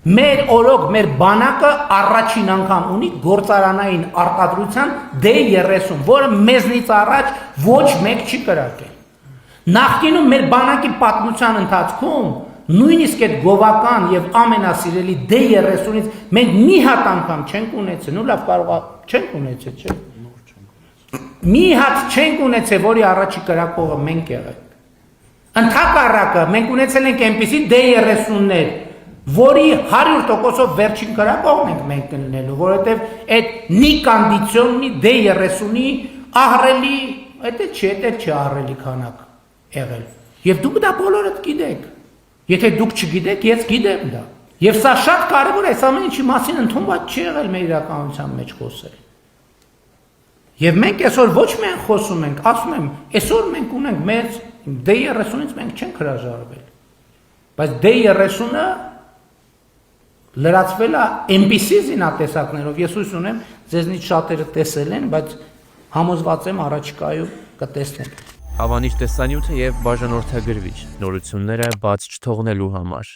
Մեր օրոք, մեր բանակը առաջին անգամ ունի գործարանային արտադրության D30, որը մեզնից առաջ ոչ մեկ չի կրակել։ Նախկինում մեր բանակի պատմության ընթացքում նույնիսկ այդ գովական եւ ամենասիրելի D30-ից մենք մի հատ անգամ չենք ունեցել, ու լավ կարող չենք ունեցել, չէ՞։ Մի հատ չենք ունեցել, որի առաջի կրակողը մենք եղենք։ Ընդհակառակը մենք ունեցել ենք այնպիսի D30-ներ, որի 100%-ով վերջին կրակողն ենք մենք լինելու, որովհետև այդ նի կոնդիցիոնի D30-ի ահռելի, դա չի ահռելի քանակ եղել։ Եվ դուք դա բոլորդ գիտեք։ Եթե դուք չգիտեք, ես գիտեմ դա։ Եվ սա շատ կարևոր է, այս ամեն ինչի մասին ընդունված չի եղել մեր իրականության մեջ խոսել։ Եւ մենք այսօր ոչ միայն խոսում ենք, ասում եմ, այսօր մենք ունենք մեր D30-ից մենք չենք հրաժարվել։ Բայց D30-ը լրացվել է այնպիսի զինատեսակներով, ես հույս ունեմ, ձեզնից շատերը տեսել են, բայց համոզված եմ առաջիկայում կտեսնենք։ Հավանիչ տեսանյութը եւ բաժանորդագրվիչ նորությունները բաց չթողնելու համար։